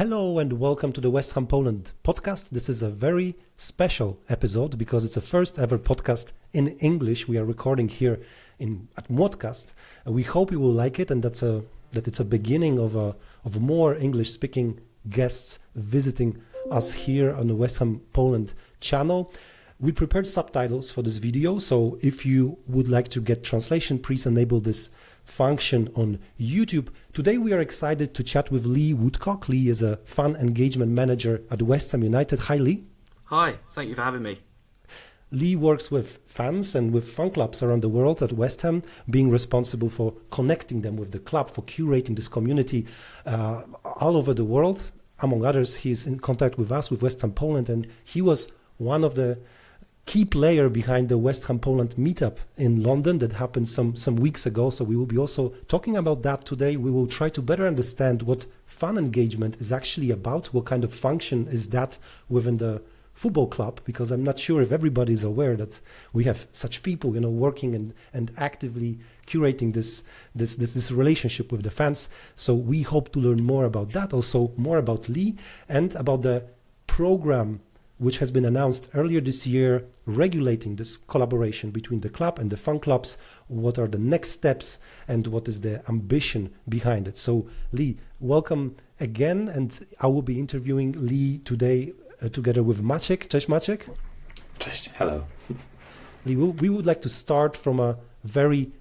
Hello and welcome to the West Ham Poland podcast. This is a very special episode because it's the first ever podcast in English we are recording here at Modcast. We hope you will like it and that it's a beginning of more English-speaking guests visiting us here on the West Ham Poland channel. We prepared subtitles for this video, so if you would like to get translation, please enable this function on YouTube. Today we are excited to chat with Lee Woodcock. Lee is a fan engagement manager at West Ham United. Hi Lee. Hi, thank you for having me. Lee works with fans and with fan clubs around the world at West Ham, being responsible for connecting them with the club, for curating this community all over the world. Among others, he's in contact with us, with West Ham Poland, and he was one of the key player behind the West Ham Poland meetup in London that happened some weeks ago. So we will be also talking about that today. We will try to better understand what fan engagement is actually about, what kind of function is that within the football club, because I'm not sure if everybody is aware that we have such people, working and actively curating this relationship with the fans. So we hope to learn more about that, also more about Lee and about the program which has been announced earlier this year, regulating this collaboration between the club and the fan clubs. What are the next steps and what is the ambition behind it? So Lee, welcome again, and I will be interviewing Lee today together with Maciek. Cześć Maciek. Cześć, hello. Lee, we would like to start from a very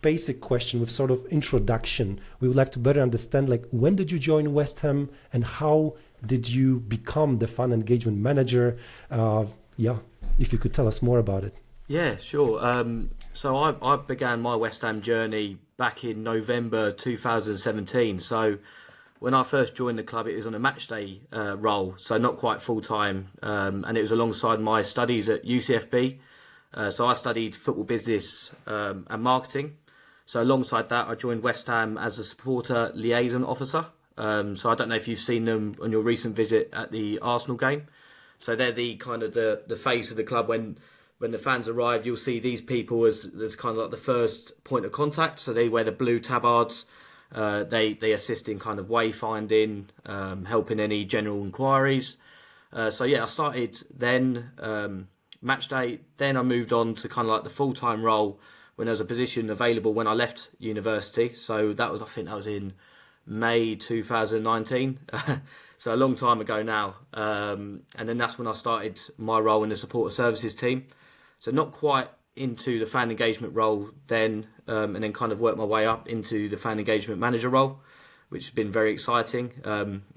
basic question with sort of introduction. We would like to better understand, when did you join West Ham and how did you become the fan engagement manager? If you could tell us more about it. Yeah, sure. So I began my West Ham journey back in November 2017. So when I first joined the club, it was on a matchday role, so not quite full-time, and it was alongside my studies at UCFB. So I studied football business and marketing. So alongside that, I joined West Ham as a supporter liaison officer. So I don't know if you've seen them on your recent visit at the Arsenal game. So they're the kind of the face of the club. When the fans arrive, you'll see these people as kind of like the first point of contact. So they wear the blue tabards. They assist in kind of wayfinding, helping any general inquiries. I started then match day. Then I moved on to kind of like the full-time role when there was a position available when I left university. So I think that was in May 2019, so a long time ago now, and then that's when I started my role in the supporter services team. So not quite into the fan engagement role then, and then kind of worked my way up into the fan engagement manager role, which has been very exciting.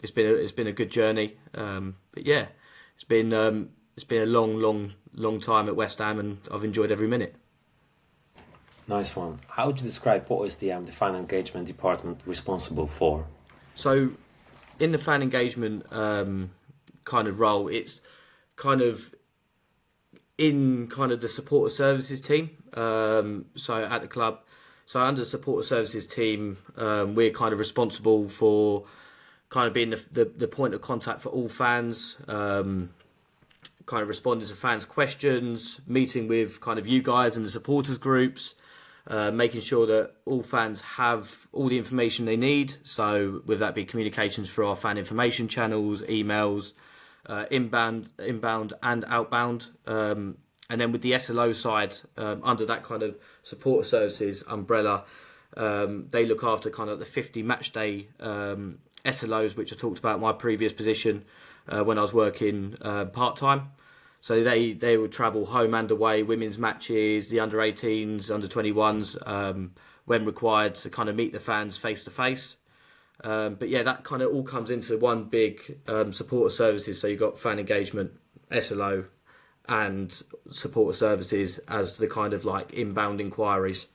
It's been a good journey, but yeah, it's been a long time at West Ham, and I've enjoyed every minute. Nice one. How would you describe what is the fan engagement department responsible for? So, in the fan engagement kind of role, it's kind of in kind of the supporter services team. So at the club, so under the supporter services team, we're kind of responsible for kind of being the point of contact for all fans. Kind of responding to fans' questions, meeting with kind of you guys and the supporters groups. Making sure that all fans have all the information they need. So with that be communications through our fan information channels, emails, inbound and outbound. And then with the SLO side, under that kind of supporter services umbrella, they look after kind of the 50 matchday SLOs, which I talked about in my previous position when I was working part-time. So they would travel home and away, women's matches, the under-18s, under-21s, when required, to kind of meet the fans face-to-face. But yeah, that kind of all comes into one big supporter services. So you've got fan engagement, SLO, and supporter services as the kind of like inbound inquiries.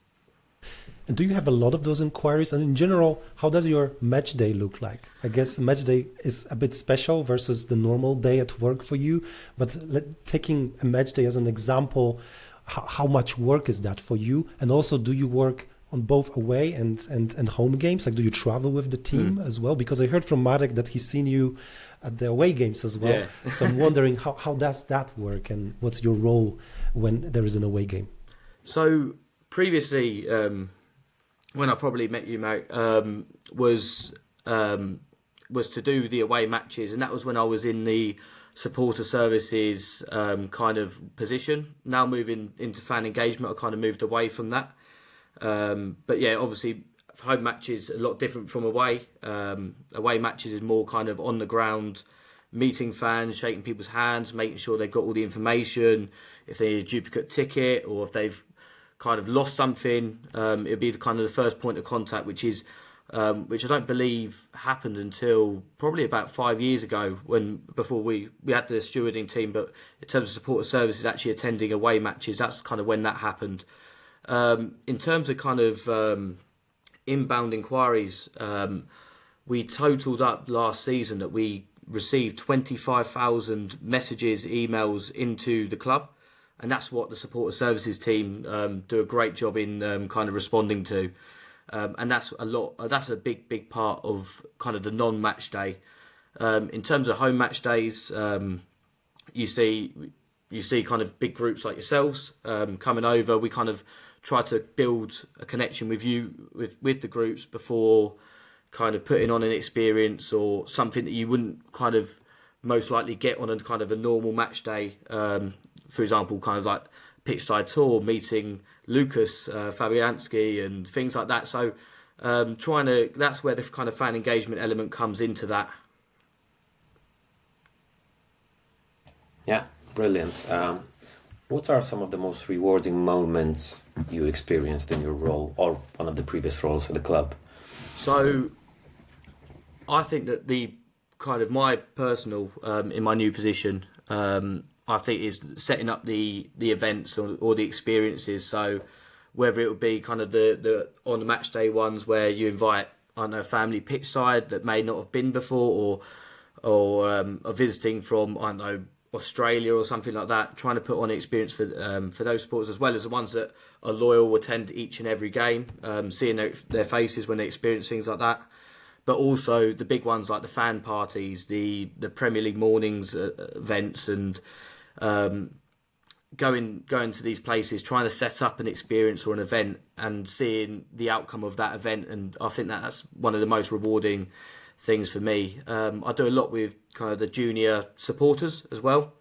And do you have a lot of those inquiries? And in general, how does your match day look like? I guess match day is a bit special versus the normal day at work for you. But taking a match day as an example, how much work is that for you? And also, do you work on both away and home games? Like, do you travel with the team as well? Because I heard from Marek that he's seen you at the away games as well. Yeah. So I'm wondering how does that work and what's your role when there is an away game? So previously, when I probably met you, Marek, was was to do the away matches, and that was when I was in the supporter services kind of position. Now moving into fan engagement, I kind of moved away from that. But yeah, obviously home matches a lot different from away. Away matches is more kind of on the ground, meeting fans, shaking people's hands, making sure they've got all the information. If they need a duplicate ticket or if they've kind of lost something, it'd be the kind of the first point of contact, which I don't believe happened until probably about 5 years ago, before we had the stewarding team. But in terms of supporter services actually attending away matches, that's kind of when that happened. In terms of kind of inbound inquiries, we totaled up last season that we received 25,000 messages, emails into the club, and that's what the supporter services team do a great job in kind of responding to. And that's a lot. That's a big part of kind of the non-match day. In terms of home match days, you see kind of big groups like yourselves coming over. We kind of try to build a connection with you with the groups before kind of putting on an experience or something that you wouldn't kind of most likely get on a kind of a normal match day. For example, kind of like pitchside tour, meeting Lucas Fabianski and things like that. So that's where the kind of fan engagement element comes into that. Yeah, brilliant. What are some of the most rewarding moments you experienced in your role or one of the previous roles at the club? So I think that the kind of my personal in my new position, I think is setting up the events or the experiences. So whether it would be kind of the on the match day ones where you invite, I don't know, a family pitch side that may not have been before, or are visiting from, I don't know, Australia or something like that, trying to put on an experience for those supporters, as well as the ones that are loyal, attend each and every game, seeing their faces when they experience things like that. But also the big ones like the fan parties, the Premier League mornings events, and going to these places, trying to set up an experience or an event and seeing the outcome of that event. And I think that's one of the most rewarding things for me. I do a lot with kind of the junior supporters as well.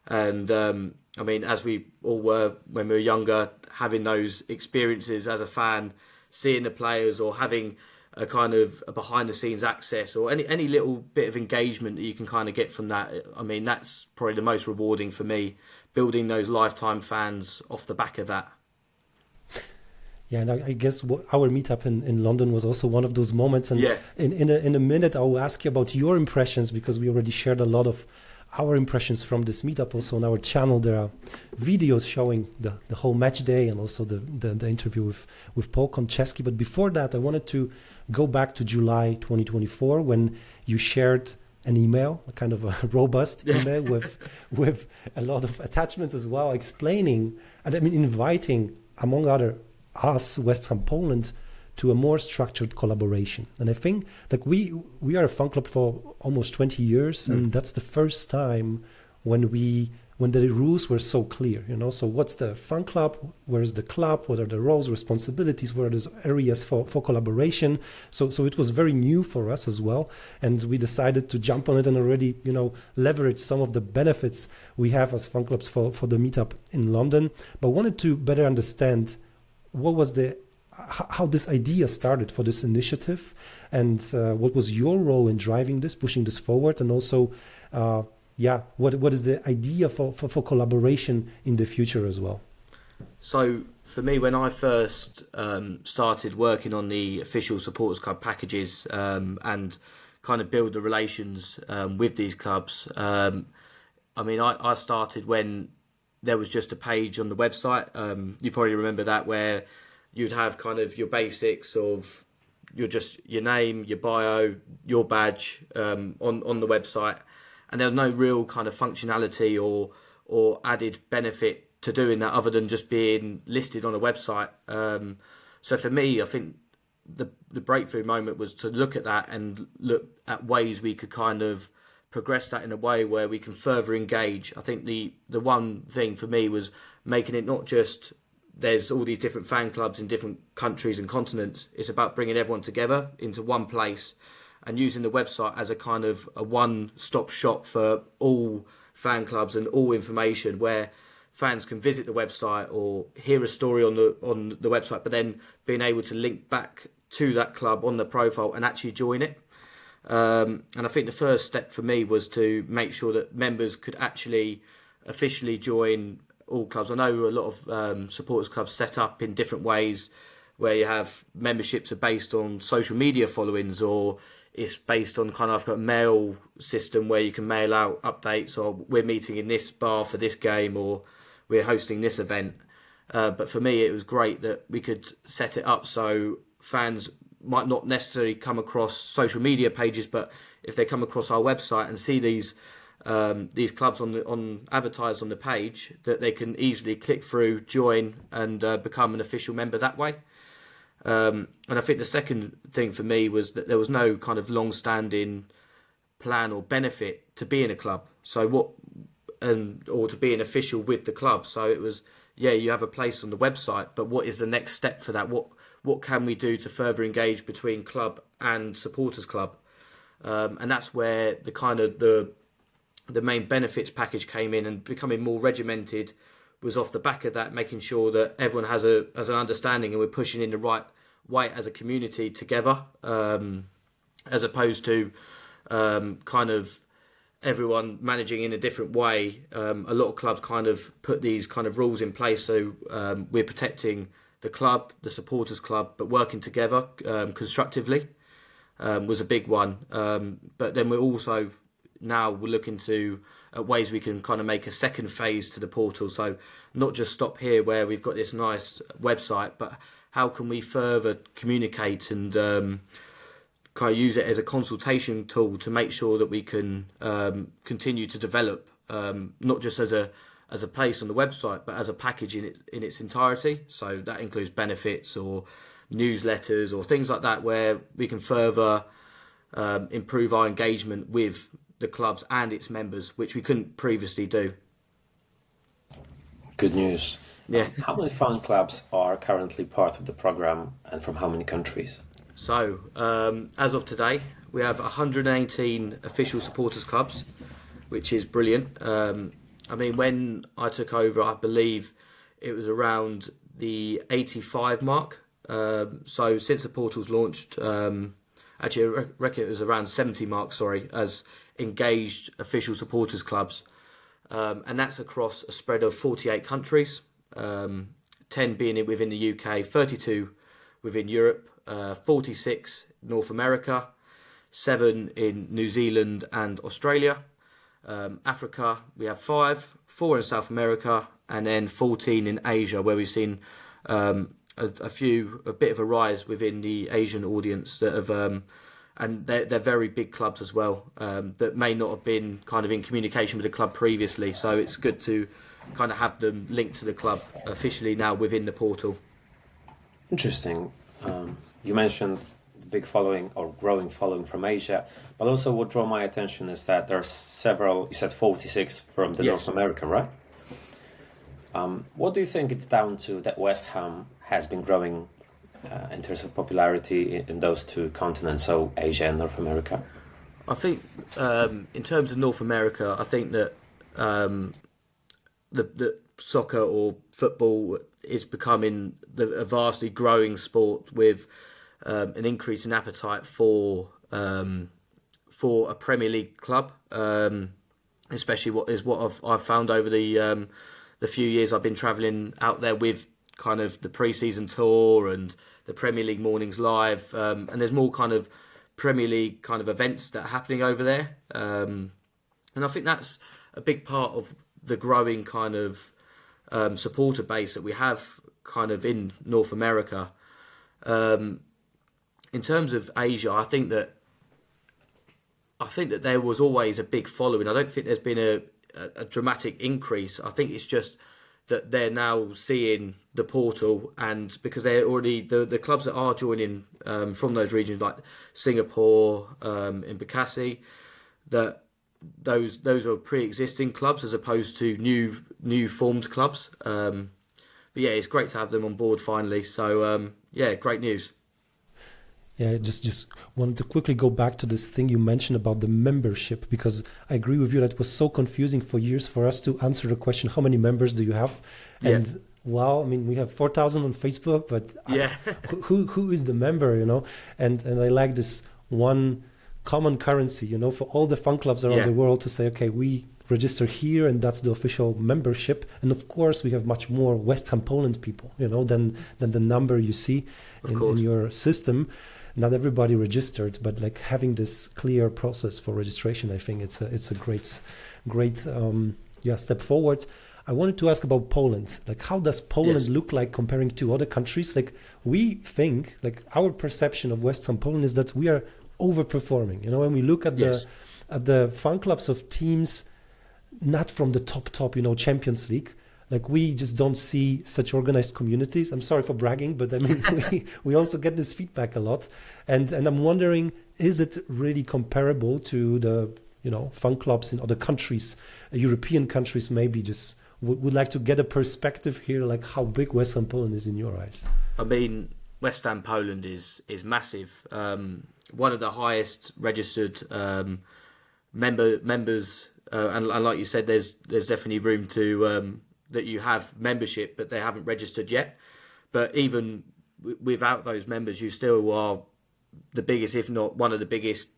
And I mean, as we all were when we were younger, having those experiences as a fan, seeing the players or having a kind of a behind the scenes access or any little bit of engagement that you can kind of get from that. I mean, that's probably the most rewarding for me, building those lifetime fans off the back of that. Yeah, and I guess our meetup in London was also one of those moments. And yeah. in a minute, I will ask you about your impressions, because we already shared a lot of our impressions from this meetup. Also on our channel, there are videos showing the whole match day and also the interview with Paul Konchesky. But before that, I wanted to go back to July 2024 when you shared an email, a kind of a robust email with a lot of attachments as well, explaining and I mean inviting, among other, us, West Ham Poland, to a more structured collaboration. And I think that we are a fan club for almost 20 years, and that's the first time when the rules were so clear, so what's the fan club, where is the club, what are the roles, responsibilities, where are those areas for collaboration. So it was very new for us as well, and we decided to jump on it and already leverage some of the benefits we have as fan clubs for the meetup in London, but wanted to better understand how this idea started for this initiative, and what was your role in driving this, pushing this forward, and also what is the idea for collaboration in the future as well? So for me, when I first started working on the official supporters club packages and kind of build the relations with these clubs, I mean, I started when there was just a page on the website. You probably remember that, where you'd have kind of your basics of your name, your bio, your badge on the website, and there was no real kind of functionality or added benefit to doing that other than just being listed on a website. So for me, I think the breakthrough moment was to look at that and look at ways we could kind of progress that in a way where we can further engage. I think the one thing for me was making it not just there's all these different fan clubs in different countries and continents. It's about bringing everyone together into one place and using the website as a kind of a one-stop shop for all fan clubs and all information, where fans can visit the website or hear a story on the website, but then being able to link back to that club on the profile and actually join it. And I think the first step for me was to make sure that members could actually officially join all clubs. I know a lot of supporters clubs set up in different ways, where you have memberships are based on social media followings, or it's based on kind of like a mail system where you can mail out updates, or we're meeting in this bar for this game, or we're hosting this event. But for me, it was great that we could set it up so fans might not necessarily come across social media pages, but if they come across our website and see these clubs on advertised on the page, that they can easily click through, join, and become an official member that way. And I think the second thing for me was that there was no kind of long-standing plan or benefit to being a club. So or to be an official with the club. So it was, you have a place on the website, but what is the next step for that? What can we do to further engage between club and supporters club? And that's where the kind of the main benefits package came in, and becoming more regimented was off the back of that, making sure that everyone has an understanding and we're pushing in the right way as a community together, as opposed to kind of everyone managing in a different way. A lot of clubs kind of put these kind of rules in place, so we're protecting the club, the supporters club, but working together constructively was a big one. But then we're also now we're looking at ways we can kind of make a second phase to the portal. So not just stop here where we've got this nice website, but how can we further communicate and kind of use it as a consultation tool to make sure that we can continue to develop, not just as a place on the website, but as a package in its entirety. So that includes benefits or newsletters or things like that, where we can further improve our engagement with the clubs and its members, which we couldn't previously do. Good news. Yeah. How many fan clubs are currently part of the program, and from how many countries? So, as of today, we have 118 official supporters clubs, which is brilliant. I mean, when I took over, I believe it was around the 85 mark. So since the portal's launched, actually, I reckon it was around 70 mark, as engaged official supporters clubs. And that's across a spread of 48 countries, 10 being within the UK, 32 within Europe, 46 North America, 7 in New Zealand and Australia. Africa, we have 5, 4 in South America, and then 14 in Asia, where we've seen a bit of a rise within the Asian audience that have, and they're very big clubs as well, that may not have been kind of in communication with the club previously. So it's good to kind of have them linked to the club officially now within the portal. Interesting. You mentioned the big following or growing following from Asia, but also what drew my attention is that there are several, you said 46 from the North America, right? What do you think it's down to that West Ham has been growing in terms of popularity in those two continents, so Asia and North America? I think in terms of North America, I think that the soccer or football is becoming a vastly growing sport, with an increase in appetite for a Premier League club, especially what I've found over the few years I've been travelling out there with kind of the pre-season tour and the Premier League mornings live, and there's more kind of Premier League kind of events that are happening over there, and I think that's a big part of the growing kind of supporter base that we have kind of in North America. In terms of Asia, I think that there was always a big following. I don't think there's been a dramatic increase. I think it's just that they're now seeing the portal, and because they're already the clubs that are joining from those regions, like Singapore, in Bekasi, that those are pre-existing clubs as opposed to new formed clubs. But yeah, it's great to have them on board finally. So yeah, great news. Yeah, I just wanted to quickly go back to this thing you mentioned about the membership, because I agree with you that it was so confusing for years for us to answer the question, how many members do you have? Yeah. And wow, I mean, we have 4,000 on Facebook, but Yeah. who is the member, you know? And I like this one common currency, you know, for all the fan clubs around Yeah. the world to say, okay, we register here and that's the official membership. And of course, we have much more West Ham Poland people, you know, than the number you see in your system. Not everybody registered, but like having this clear process for registration, I think it's a great step forward. I wanted to ask about Poland. Like, how does Poland look like comparing to other countries? Like, we think, like, our perception of West Ham Poland is that we are overperforming. You know, when we look at the fan clubs of teams not from the top, you know, Champions League. Like, we just don't see such organized communities. I'm sorry for bragging, but I mean, we also get this feedback a lot. And I'm wondering, is it really comparable to the, you know, fan clubs in other countries, European countries maybe? Just would like to get a perspective here, like how big West Ham Poland is in your eyes. I mean, West Ham Poland is massive. One of the highest registered members, and like you said, there's definitely room to that you have membership, but they haven't registered yet. But even without those members, you still are the biggest, if not one of the biggest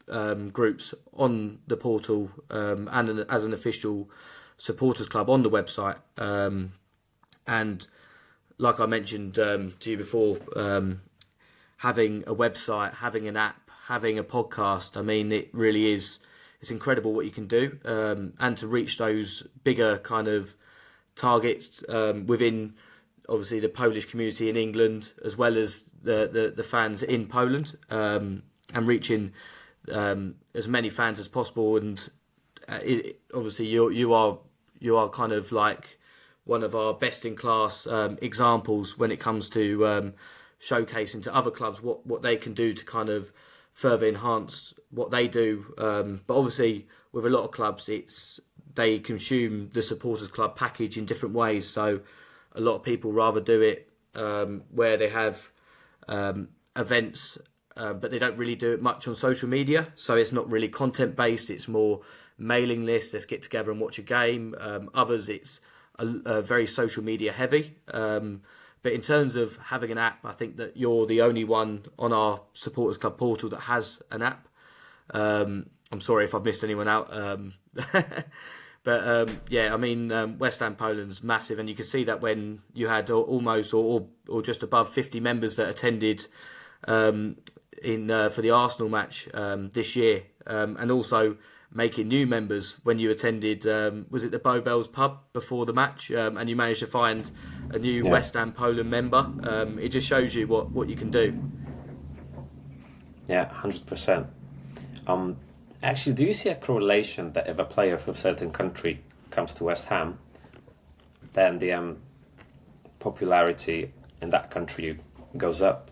groups on the portal, and as an official supporters club on the website. And like I mentioned to you before, having a website, having an app, having a podcast, I mean, it really is, it's incredible what you can do, and to reach those bigger kind of targets within, obviously, the Polish community in England, as well as the fans in Poland, and reaching as many fans as possible. And obviously, you are kind of like one of our best in class examples when it comes to showcasing to other clubs what they can do to kind of further enhance what they do. But obviously, with a lot of clubs, they consume the supporters club package in different ways. So a lot of people rather do it where they have events, but they don't really do it much on social media. So it's not really content based. It's more mailing lists. Let's get together and watch a game. Others, it's a very social media heavy. But in terms of having an app, I think that you're the only one on our supporters club portal that has an app. I'm sorry if I've missed anyone out. But yeah, I mean, West Ham Poland's massive, and you can see that when you had almost or just above 50 members that attended for the Arsenal match this year, and also making new members when you attended, was it the Bow Bells pub before the match, and you managed to find a new West Ham Poland member. It just shows you what you can do. Yeah, 100%. Actually, do you see a correlation that if a player from a certain country comes to West Ham, then the popularity in that country goes up?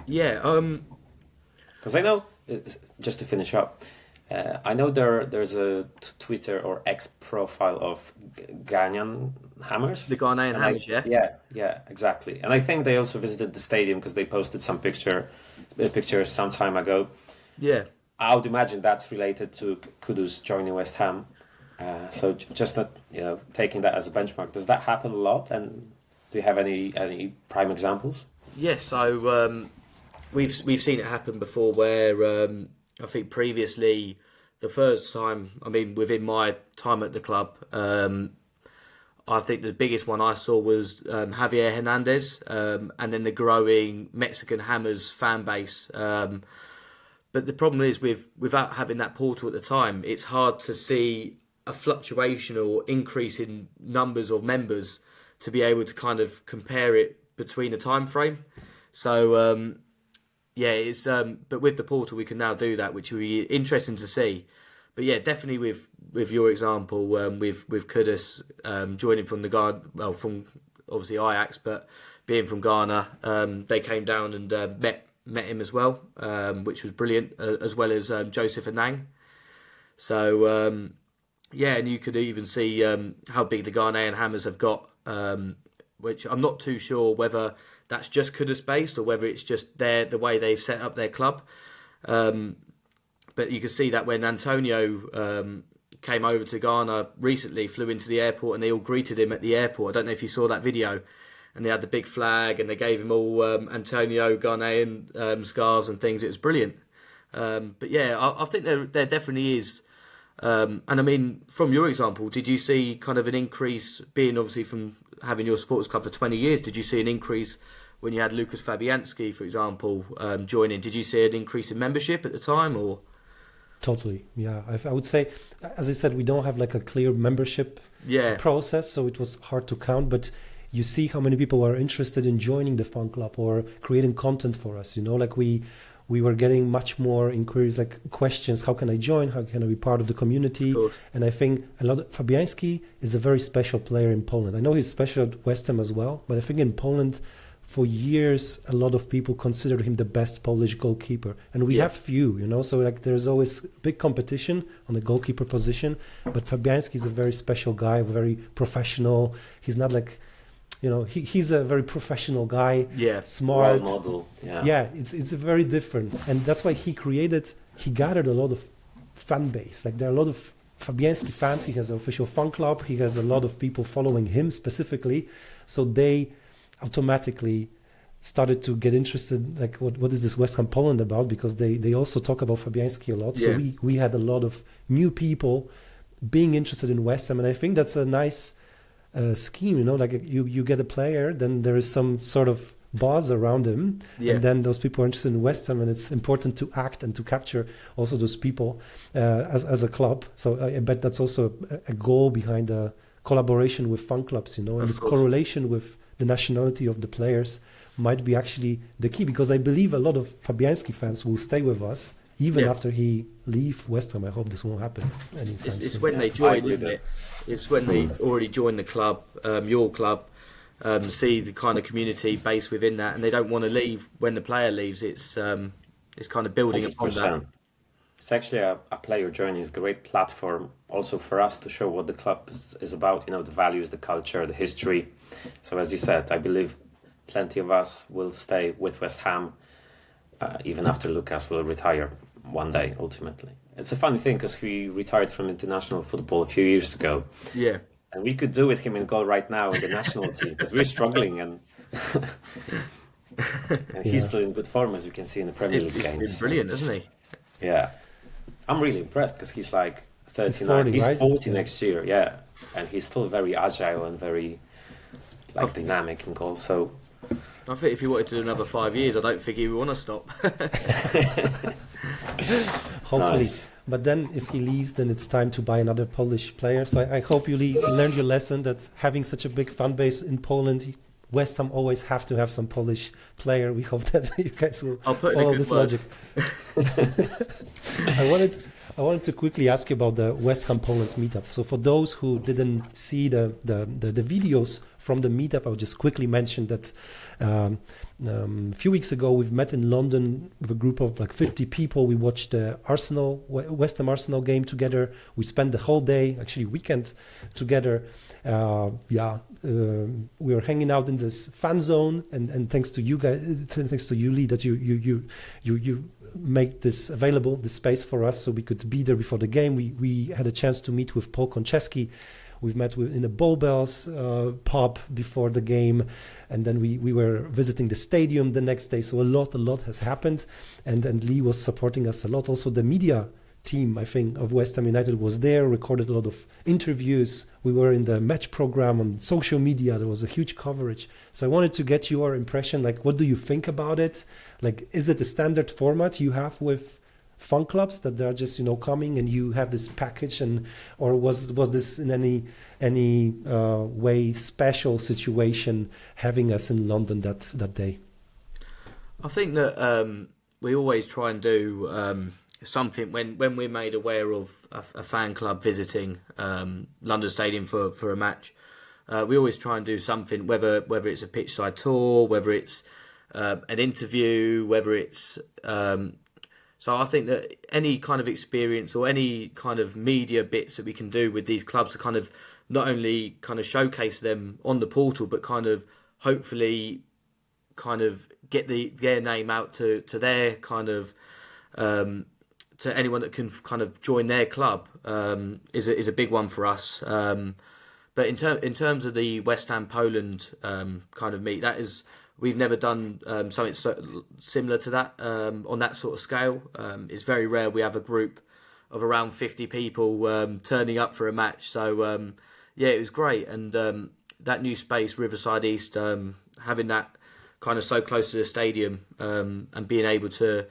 Yeah. Because I know, just to finish up, I know there's a Twitter or X profile of Ghanaian Hammers. The Ghanaian Hammers, Yeah, exactly. And I think they also visited the stadium because they posted some pictures some time ago. Yeah. I would imagine that's related to Kudus joining West Ham. So just that, taking that as a benchmark, does that happen a lot? And do you have any prime examples? Yes, so we've seen it happen before where I think previously, the first time, I mean, within my time at the club, I think the biggest one I saw was Javier Hernandez, and then the growing Mexican Hammers fan base. But the problem is without having that portal at the time, it's hard to see a fluctuation or increase in numbers of members to be able to kind of compare it between a time frame. So yeah, it's but with the portal we can now do that, which will be interesting to see. But yeah, definitely with your example, with Kudus joining from from obviously Ajax, but being from Ghana, they came down and met him as well, which was brilliant, as well as Joseph Anang. So yeah, and you could even see how big the Ghanaian Hammers have got, which I'm not too sure whether that's just Kudus based, or whether it's just the way they've set up their club. But you can see that when Antonio came over to Ghana recently, flew into the airport, and they all greeted him at the airport. I don't know if you saw that video. And they had the big flag, and they gave him all Antonio Ghanaian scarves and things. It was brilliant. But yeah, I think there definitely is. And I mean, from your example, did you see kind of an increase, being obviously from having your sports club for 20 years, did you see an increase when you had Lucas Fabianski, for example, joining? Did you see an increase in membership at the time, or? Totally, yeah. I would say, as I said, we don't have like a clear membership process, so it was hard to count, but you see how many people are interested in joining the fan club or creating content for us, you know, like we were getting much more inquiries, like questions, how can I join, how can I be part of the community? And I think Fabianski is a very special player in Poland. I know he's special at West Ham as well, but I think in Poland for years a lot of people considered him the best Polish goalkeeper, and we have few, you know, so like there's always big competition on the goalkeeper position, but Fabianski is a very special guy, very professional. He's not like, you know, he's a very professional guy, smart role model. It's a very different, and that's why he gathered a lot of fan base. Like there are a lot of Fabianski fans. He has an official fan club. He has a lot of people following him specifically, so they automatically started to get interested, like what is this West Ham Poland about, because they also talk about Fabianski a lot. So we had a lot of new people being interested in West Ham, and I think that's a nice scheme, you know, like you get a player, then there is some sort of buzz around him, and then those people are interested in West Ham, and it's important to act and to capture also those people as a club. So I bet that's also a goal behind the collaboration with fan clubs, you know, and this correlation with the nationality of the players might be actually the key, because I believe a lot of Fabianski fans will stay with us even after he leave West Ham. I hope this won't happen anytime soon. It's when they join, isn't it? It's when they already join the club, your club, see the kind of community base within that, and they don't want to leave when the player leaves. It's kind of building 100%. upon that. It's actually a player journey. It's a great platform also for us to show what the club is about, you know, the values, the culture, the history. So as you said, I believe plenty of us will stay with West Ham even after Lucas will retire one day, ultimately. It's a funny thing because he retired from international football a few years ago. Yeah. And we could do with him in goal right now in the national team, because we're struggling, and he's still in good form, as you can see in the Premier League games. He's brilliant, isn't he? Yeah. I'm really impressed because he's like 39. He's 40 next year, and he's still very agile and very dynamic in goal. So I think if he wanted to do another 5 years, I don't think he would want to stop. Hopefully. Nice. But then if he leaves, then it's time to buy another Polish player. So I hope you learned your lesson that having such a big fan base in Poland, West Ham always have to have some Polish player. We hope that you guys will follow this logic. I wanted to quickly ask you about the West Ham Poland meetup. So for those who didn't see the videos from the meetup, I'll just quickly mention that a few weeks ago we've met in London with a group of like 50 people. We watched the West Ham Arsenal game together. We spent the whole day, actually weekend, together. We were hanging out in this fan zone, and thanks to you guys, thanks to you, Lee, that you make this available, this space for us, so we could be there before the game. We had a chance to meet with Paul Konchesky. We've met in a Bow Bells pub before the game, and then we were visiting the stadium the next day. So a lot has happened, and Lee was supporting us a lot. Also the media team, I think, of West Ham United was there, recorded a lot of interviews. We were in the match program on social media. There was a huge coverage. So I wanted to get your impression, like, what do you think about it? Like, is it a standard format you have with fan clubs, that they're just, you know, coming and you have this package, and or was this in any way special situation having us in London that day? I think that we always try and do something when we're made aware of a fan club visiting London Stadium for a match. We always try and do something, whether it's a pitch side tour, whether it's an interview, whether it's so I think that any kind of experience or any kind of media bits that we can do with these clubs to kind of not only kind of showcase them on the portal, but kind of hopefully kind of get their name out to their kind of to anyone that can kind of join their club is a big one for us. But in terms of the West Ham Poland kind of meet, we've never done something similar to that on that sort of scale. It's very rare we have a group of around 50 people turning up for a match. So yeah, it was great, and that new space, Riverside East, having that kind of so close to the stadium and being able to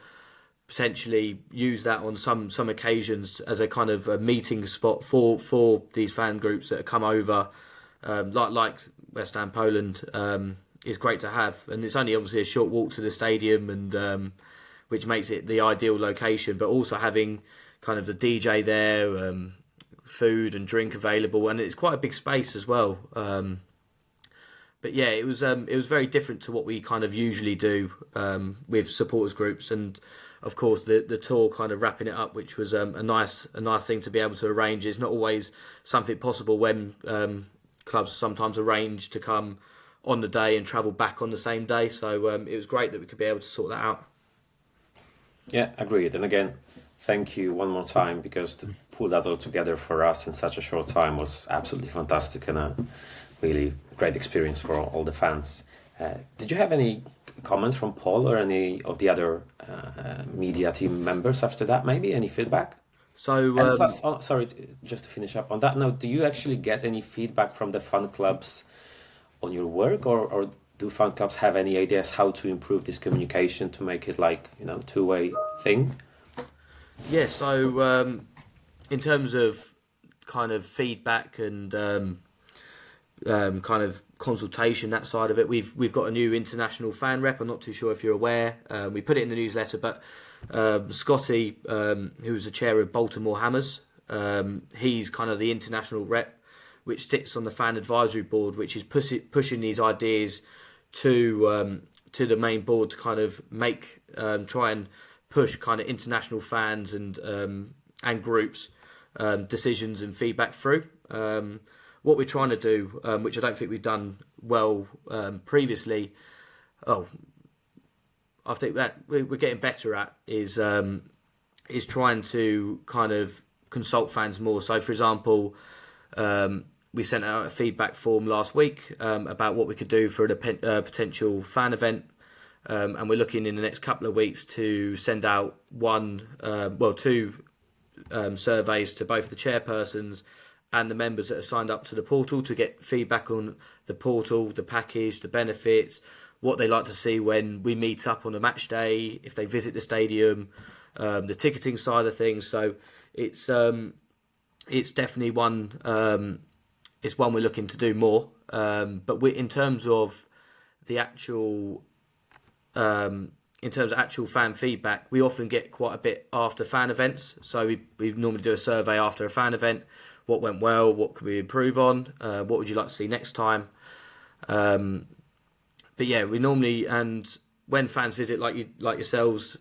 potentially use that on some occasions as a kind of a meeting spot for these fan groups that come over, like West Ham Poland, is great to have. And it's only obviously a short walk to the stadium, and which makes it the ideal location. But also having kind of the DJ there, food and drink available, and it's quite a big space as well. But yeah, it was very different to what we kind of usually do with supporters groups, and of course the tour kind of wrapping it up, which was a nice thing to be able to arrange. It's not always something possible when clubs sometimes arrange to come on the day and travel back on the same day. So it was great that we could be able to sort that out. Yeah, agreed. And again, thank you one more time, because to pull that all together for us in such a short time was absolutely fantastic and a really great experience for all the fans. Did you have any comments from Paul or any of the other media team members after that? Maybe any feedback? So, plus, sorry, just to finish up on that note, do you actually get any feedback from the fan clubs on your work, or do fan clubs have any ideas how to improve this communication to make it like, two-way thing? Yeah, so in terms of kind of feedback and kind of consultation, that side of it, we've got a new international fan rep. I'm not too sure if you're aware. We put it in the newsletter, but Scotty, who's the chair of Baltimore Hammers, he's kind of the international rep, which sits on the fan advisory board, which is pushing these ideas to the main board to kind of try and push kind of international fans and groups decisions and feedback through. What we're trying to do, which I don't think we've done well previously, I think that we're getting better at is trying to kind of consult fans more. So, for example, we sent out a feedback form last week about what we could do for a potential fan event, and we're looking in the next couple of weeks to send out two surveys to both the chairpersons and the members that are signed up to the portal to get feedback on the portal, the package, the benefits, what they like to see when we meet up on a match day, if they visit the stadium, the ticketing side of things. So it's definitely one. It's one we're looking to do more. But in terms of actual fan feedback, we often get quite a bit after fan events. So we normally do a survey after a fan event. What went well? What could we improve on? What would you like to see next time? But yeah, we normally, and when fans visit, like yourselves,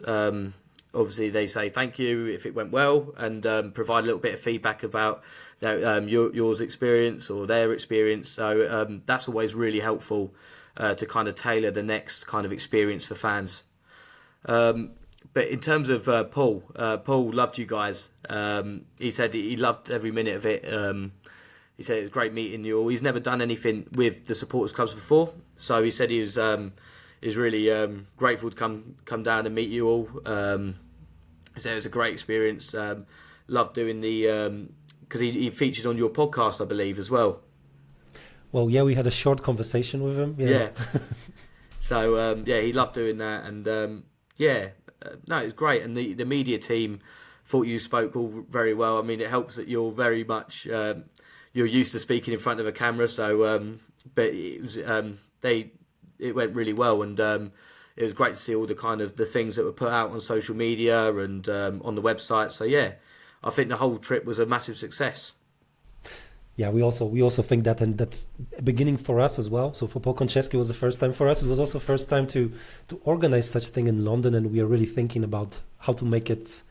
obviously they say thank you if it went well, and provide a little bit of feedback about yours experience or their experience. So that's always really helpful to kind of tailor the next kind of experience for fans. But in terms of Paul loved you guys. He said he loved every minute of it. He said it was great meeting you all. He's never done anything with the supporters clubs before, so he said he was really grateful to come down and meet you all. He said it was a great experience. Loved doing because he featured on your podcast, I believe, as well. Well, yeah, we had a short conversation with him. Yeah. So he loved doing that, and no, it was great. And the media team thought you spoke all very well. I mean, it helps that you're very much you're used to speaking in front of a camera. So, but it was it went really well, and it was great to see all the kind of the things that were put out on social media and on the website. So yeah, I think the whole trip was a massive success. Yeah, we also think that, and that's a beginning for us as well. So for Paul Konchesky, it was the first time for us. It was also first time to organize such thing in London, and we are really thinking about how to make it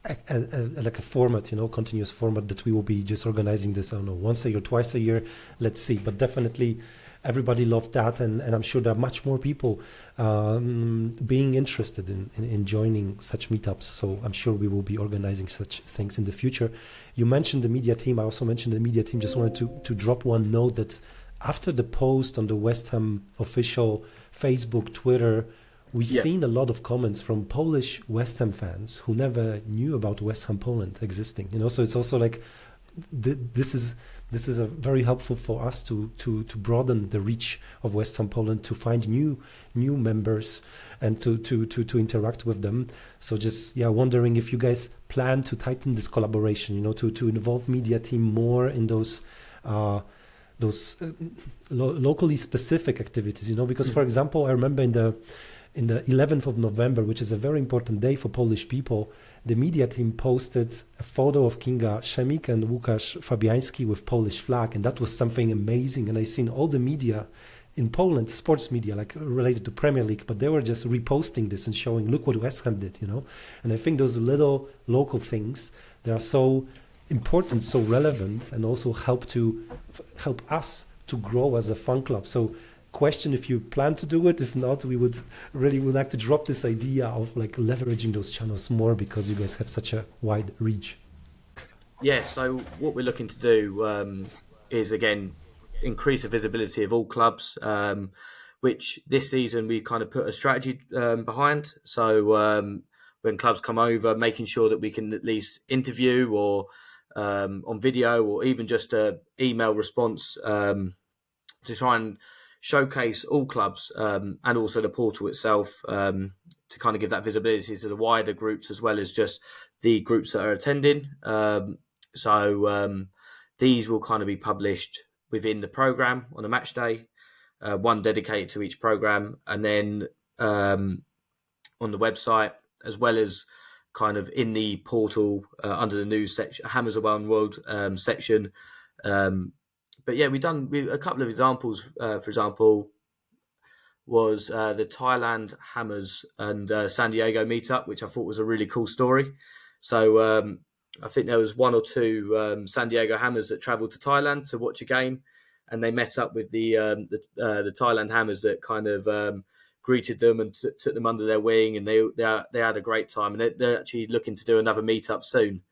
like a format, continuous format that we will be just organizing this, I don't know, once a year, twice a year. Let's see. But definitely everybody loved that, and I'm sure there are much more people being interested in joining such meetups. So I'm sure we will be organizing such things in the future. You mentioned the media team. I also mentioned the media team. Just wanted to drop one note that after the post on the West Ham official Facebook, Twitter, we've seen a lot of comments from Polish West Ham fans who never knew about West Ham Poland existing. So it's also like this is a very helpful for us to broaden the reach of West Ham Poland, to find new members and to interact with them. So just wondering if you guys plan to tighten this collaboration, to involve media team more in those locally specific activities, because for example, I remember in the 11th of November, which is a very important day for Polish people, the media team posted a photo of Kinga Szemik and Łukasz Fabiański with Polish flag, and that was something amazing. And I seen all the media in Poland, sports media, like related to Premier League, but they were just reposting this and showing, look what West Ham did, And I think those little local things, they are so important, so relevant, and also help us to grow as a fan club. So question if you plan to do it. If not, we would like to drop this idea of like leveraging those channels more, because you guys have such a wide reach. So what we're looking to do is, again, increase the visibility of all clubs, which this season we kind of put a strategy behind. So when clubs come over, making sure that we can at least interview or on video, or even just a email response to try and showcase all clubs, and also the portal itself, to kind of give that visibility to the wider groups as well as just the groups that are attending. So these will kind of be published within the program on a match day, one dedicated to each program, and then on the website, as well as kind of in the portal under the news section, Hammers of One World section. But yeah, we've a couple of examples. For example, was the Thailand Hammers and San Diego meetup, which I thought was a really cool story. So I think there was one or two San Diego Hammers that travelled to Thailand to watch a game, and they met up with the Thailand Hammers that kind of greeted them and took them under their wing, and they had a great time. And they're actually looking to do another meetup soon.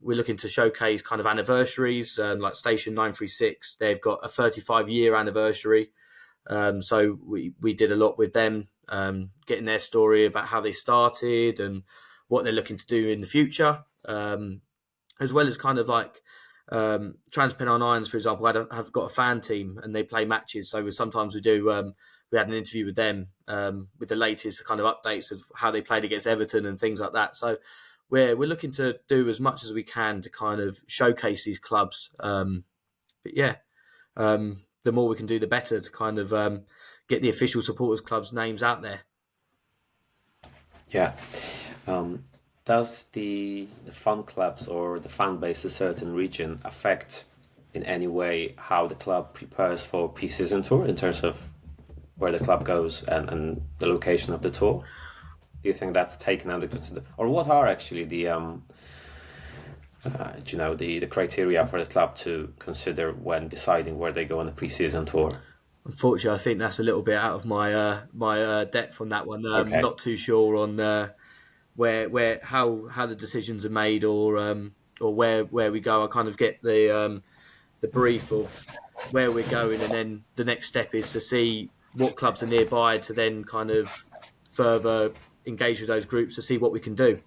We're looking to showcase kind of anniversaries, like Station 936. They've got a 35-year anniversary. So we did a lot with them, getting their story about how they started and what they're looking to do in the future, as well as kind of like Transpennine Irons, for example, have got a fan team and they play matches. So sometimes we had an interview with them with the latest kind of updates of how they played against Everton and things like that. So we're looking to do as much as we can to kind of showcase these clubs. But yeah, the more we can do, the better, to kind of get the official supporters clubs' names out there. Yeah. Does the fan clubs or the fan base of a certain region affect in any way how the club prepares for pre-season tour in terms of where the club goes and the location of the tour? Do you think that's taken under consideration, or what are actually the the criteria for the club to consider when deciding where they go on the pre-season tour? Unfortunately, I think that's a little bit out of my depth on that one. Okay. I'm not too sure on how the decisions are made, or where we go. I kind of get the brief of where we're going, and then the next step is to see what clubs are nearby to then kind of further engage with those groups to see what we can do.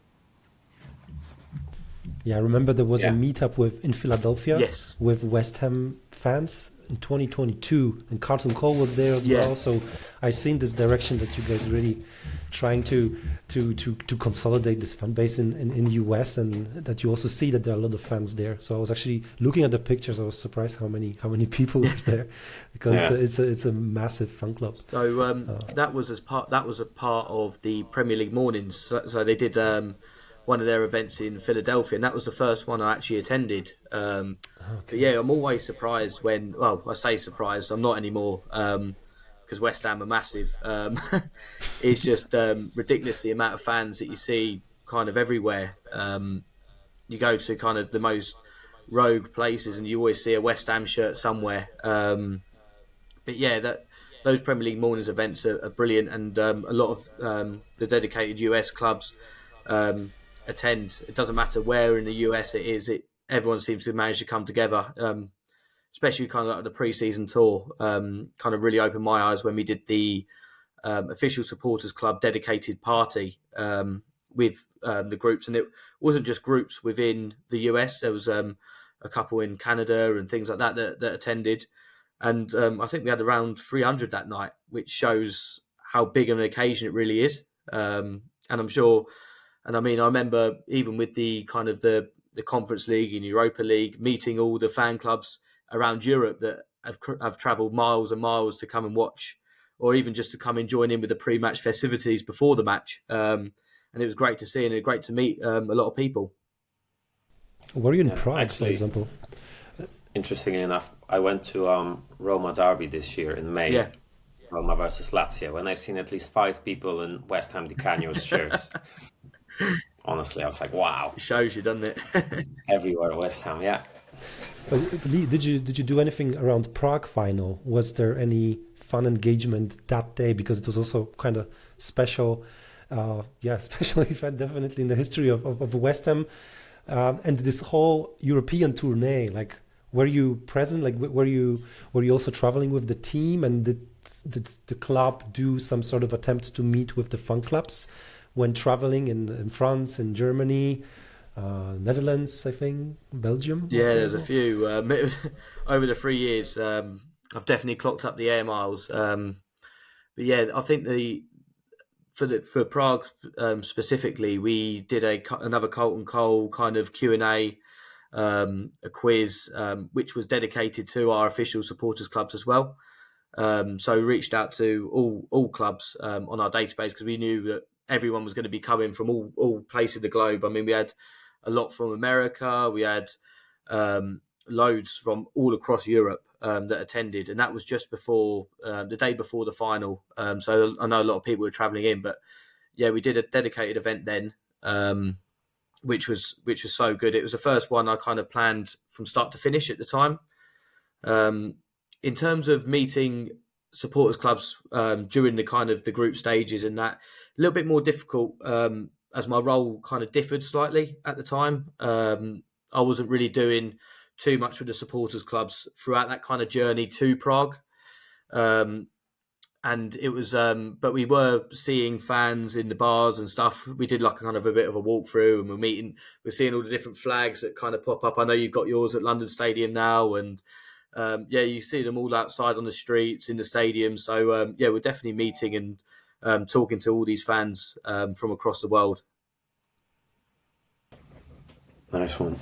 Yeah, I remember there was a meetup in Philadelphia with West Ham fans in 2022, and Carlton Cole was there as well. So I've seen this direction that you guys really trying to consolidate this fan base in US, and that you also see that there are a lot of fans there. So I was actually looking at the pictures. I was surprised how many people were there, because it's a massive fan club. So that was a part of the Premier League mornings. So they did one of their events in Philadelphia, and that was the first one I actually attended. But yeah, I'm always surprised I say surprised, I'm not anymore, because West Ham are massive. It's just ridiculous the amount of fans that you see kind of everywhere. You go to kind of the most rogue places and you always see a West Ham shirt somewhere. But yeah, those Premier League mornings events are brilliant, and a lot of the dedicated US clubs attend. It doesn't matter where in the US it is. Everyone seems to manage to come together, especially kind of like the pre-season tour. Kind of really opened my eyes when we did the official supporters club dedicated party with the groups, and it wasn't just groups within the US. There was a couple in Canada and things like that attended. And I think we had around 300 that night, which shows how big of an occasion it really is. And I'm sure, and I mean, I remember even with the kind of the Conference League and Europa League, meeting all the fan clubs around Europe that have travelled miles and miles to come and watch, or even just to come and join in with the pre-match festivities before the match. And it was great to see, and it was great to meet a lot of people. Were you in Prague, for example? Interestingly enough, I went to Roma Derby this year in May. Yeah. Roma versus Lazio, and I've seen at least 5 people in West Ham Di Canio's shirts. Honestly, I was like, wow. It shows you, doesn't it? Everywhere West Ham, yeah. But Lee, did you do anything around Prague final? Was there any fun engagement that day? Because it was also kind of special, special event, definitely in the history of West Ham. And this whole European tournée, like, were you present? Like, were you also traveling with the team? And did the club do some sort of attempts to meet with the fan clubs when traveling in France, in Germany, Netherlands, I think, Belgium? Yeah, there's a few. Over the 3 years, I've definitely clocked up the air miles. But yeah, I think for Prague specifically, we did another Colton Cole kind of Q&A, a quiz, which was dedicated to our official supporters clubs as well. So we reached out to all clubs on our database, because we knew that everyone was going to be coming from all places of the globe. I mean, we had a lot from America, we had loads from all across Europe that attended, and that was just before the day before the final. So I know a lot of people were travelling in, but yeah, we did a dedicated event then, which was so good. It was the first one I kind of planned from start to finish at the time. In terms of meeting supporters clubs during the kind of the group stages and that, a little bit more difficult as my role kind of differed slightly at the time. I wasn't really doing too much with the supporters clubs throughout that kind of journey to Prague. And it was, but we were seeing fans in the bars and stuff. We did like kind of a bit of a walkthrough, and we're seeing all the different flags that kind of pop up. I know you've got yours at London Stadium now, and you see them all outside on the streets, in the stadium. So we're definitely meeting and talking to all these fans from across the world. Nice one.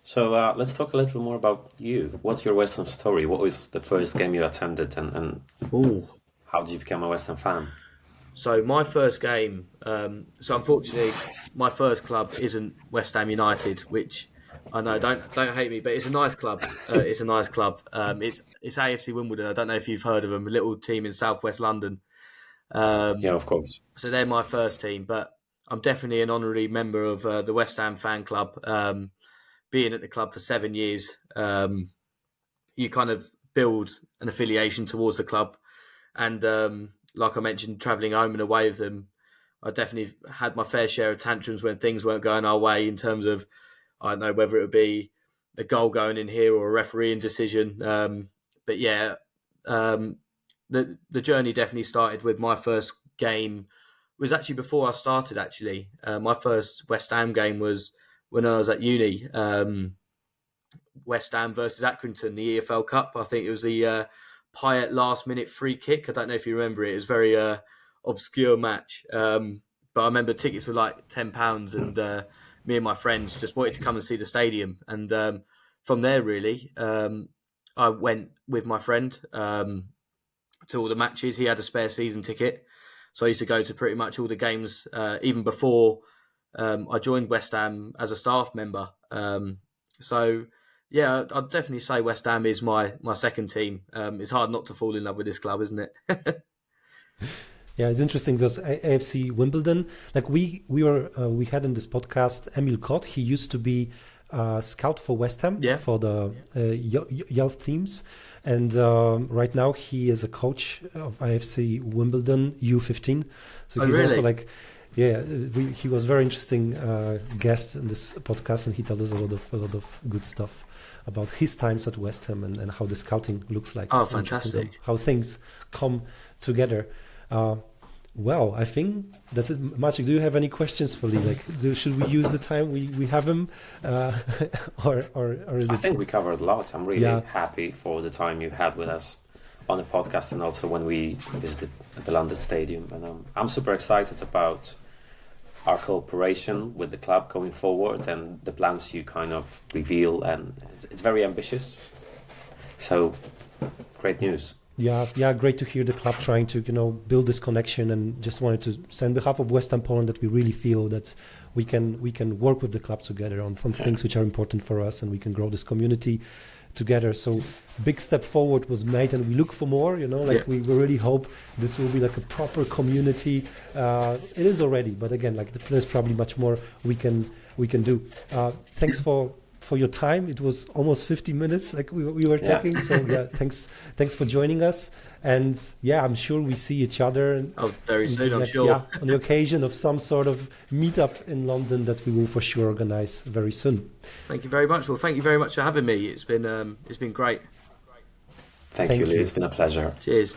So let's talk a little more about you. What's your West Ham story? What was the first game you attended, and how did you become a West Ham fan? So my first game, so unfortunately, my first club isn't West Ham United, which I know, don't hate me, but it's a nice club. It's a nice club. It's AFC Wimbledon. I don't know if you've heard of them, a little team in southwest London. Yeah, of course. So they're my first team, but I'm definitely an honorary member of the West Ham fan club. Being at the club for 7 years, you kind of build an affiliation towards the club. And like I mentioned, travelling home and away with them, I definitely had my fair share of tantrums when things weren't going our way, in terms of, I don't know, whether it would be a goal going in here or a refereeing decision. But yeah, the journey definitely started with my first game. It was actually before I started, actually. My first West Ham game was when I was at uni. West Ham versus Accrington, the EFL Cup. I think it was the Pyatt last-minute free kick. I don't know if you remember it. It was a very obscure match. But I remember tickets were like £10, and me and my friends just wanted to come and see the stadium. And from there, really, I went with my friend to all the matches. He had a spare season ticket, so I used to go to pretty much all the games, even before I joined West Ham as a staff member. So yeah, I'd definitely say West Ham is my second team. It's hard not to fall in love with this club, isn't it? Yeah, it's interesting because AFC Wimbledon, like we had in this podcast Emil Kot. He used to be scout for West Ham Yeah. for the youth teams. And right now he is a coach of IFC Wimbledon U15. So he's also really? like, he was very interesting guest in this podcast, and he told us a lot of good stuff about his times at West Ham and how the scouting looks like. Oh, It's interesting fantastic. how things come together. Well, I think that's it. Maciek, do you have any questions for Lee? Like, should we use the time we have him, or is I it? think we covered a lot. I'm really Yeah. happy for the time you had with us on the podcast, and also when we visited the London Stadium. And I'm super excited about our cooperation with the club going forward and the plans you kind of reveal, and it's very ambitious. So, great news. Yeah, great to hear the club trying to build this connection, and just wanted to say on behalf of West Ham Poland that we really feel that we can work with the club together on some things which are important for us, and we can grow this community together. So big step forward was made, and we look for more. We really hope this will be like a proper community. It is already, but again, like there's probably much more we can do. Thanks for your time. It was almost 50 minutes like we were talking. So thanks for joining us, and I'm sure we see each other Very soon, I'm sure. on the occasion of some sort of meetup in London that we will for sure organize very soon. Thank you very much. Well, thank you very much for having me. It's been great. Thank you, Lee. It's been a pleasure. Cheers.